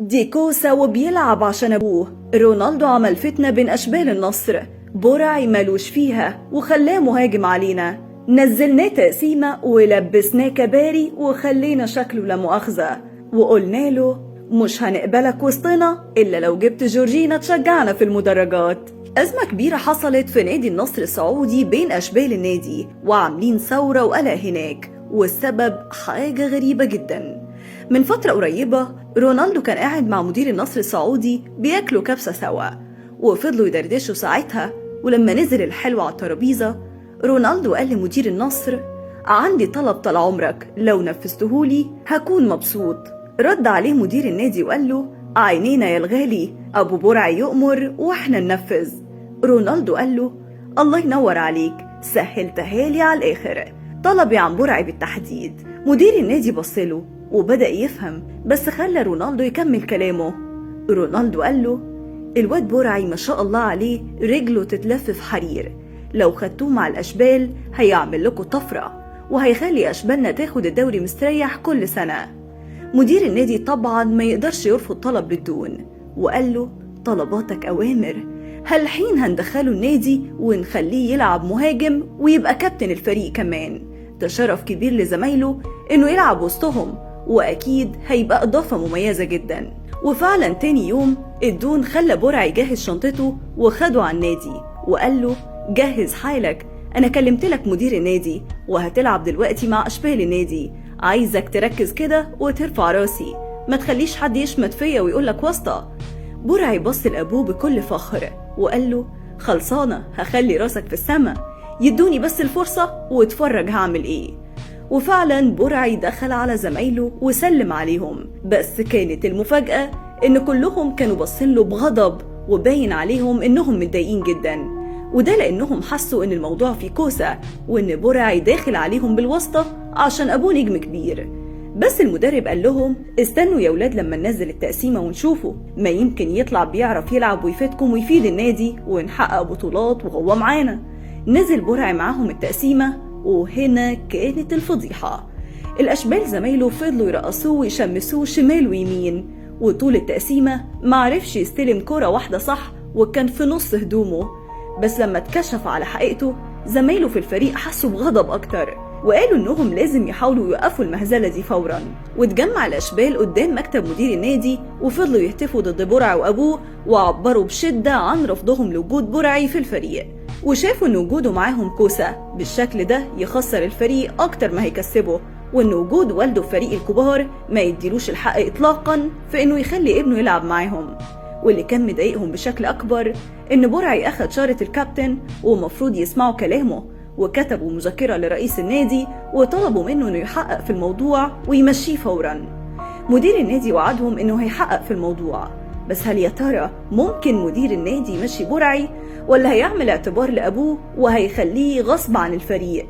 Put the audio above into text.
دي كوسة وبيلعب عشان أبوه. رونالدو عمل فتنة بين أشبال النصر، برعي مالوش فيها وخلاه مهاجم علينا. نزلناه تقسيمة ولبسناه كباري وخلينا شكله لا مؤاخذة، وقلنا له مش هنقبلك وسطنا إلا لو جبت جورجينا تشجعنا في المدرجات. أزمة كبيرة حصلت في نادي النصر السعودي بين أشبال النادي، وعاملين ثورة وقلق هناك، والسبب حاجة غريبة جدا. من فترة قريبة رونالدو كان قاعد مع مدير النصر السعودي بياكلوا كبسة سوا، وفضلوا يدردشوا ساعتها. ولما نزل الحلو على الترابيزة، رونالدو قال لمدير النصر: عندي طلب طال عمرك، لو نفذتهولي هكون مبسوط. رد عليه مدير النادي وقال له: عينينا يا الغالي، أبو برعي يؤمر وإحنا ننفذ. رونالدو قال له: الله ينور عليك، سهلتها لي على الآخر، طلبي عن برعي بالتحديد. مدير النادي بصله وبدأ يفهم، بس خلى رونالدو يكمل كلامه. رونالدو قال له: الواد برعي ما شاء الله عليه رجله تتلف في حرير، لو خدتوه مع الأشبال هيعمل لكم طفرة، وهيخلي أشبالنا تاخد الدوري مستريح كل سنة. مدير النادي طبعا ما يقدرش يرفض طلب بالدون، وقال له: طلباتك أوامر، هالحين هندخله النادي ونخليه يلعب مهاجم ويبقى كابتن الفريق كمان. ده شرف كبير لزمايله إنه يلعب وسطهم، وأكيد هيبقى إضافة مميزة جدا. وفعلا تاني يوم الدون خلى برعي يجهز شنطته وخده على النادي، وقال له: جهز حالك، أنا كلمتلك مدير النادي وهتلعب دلوقتي مع أشبال النادي، عايزك تركز كده وترفع راسي، ما تخليش حد يشمت فيا ويقولك واسطة. برعي بص لأبوه بكل فخر وقال له: خلصانة، هخلي راسك في السما، يدوني بس الفرصة واتفرج هعمل ايه. وفعلا برعي دخل على زمايله وسلم عليهم، بس كانت المفاجأة ان كلهم كانوا باصين له بغضب، وباين عليهم انهم متضايقين جدا، وده لانهم حسوا ان الموضوع فيه كوسة، وان برعي داخل عليهم بالواسطة عشان ابوه نجم كبير. بس المدرب قال لهم: استنوا يا ولاد لما ننزل التقسيمة ونشوفه، ما يمكن يطلع بيعرف يلعب ويفيدكم ويفيد النادي ونحقق بطولات وهو معانا. نزل برعي معاهم التقسيمة، وهنا كانت الفضيحة. الأشبال زمايله فضلوا يرقصوه ويشمسوه شمال ويمين، وطول التقسيمة معرفش يستلم كرة واحدة صح، وكان في نص هدومه. بس لما اتكشف على حقيقته، زمايله في الفريق حسوا بغضب أكتر، وقالوا إنهم لازم يحاولوا يوقفوا المهزلة دي فورا. واتجمع الأشبال قدام مكتب مدير النادي، وفضلوا يهتفوا ضد برعي وأبوه، وعبروا بشدة عن رفضهم لوجود برعي في الفريق، وشافوا إن وجوده معاهم كوسة بالشكل ده يخسر الفريق أكتر ما هيكسبه، وإن وجود والده في فريق الكبار ما يديلوش الحق إطلاقا في إنه يخلي ابنه يلعب معاهم. واللي كان مضايقهم بشكل أكبر إن برعي أخد شارة الكابتن ومفروض يسمعوا كلامه، وكتبوا مذكرة لرئيس النادي وطلبوا منه إنه يحقق في الموضوع ويمشيه فورا. مدير النادي وعدهم إنه هيحقق في الموضوع، بس هل يا ترى ممكن مدير النادي يمشي برعي، ولا هيعمل اعتبار لأبوه وهيخليه غصب عن الفريق؟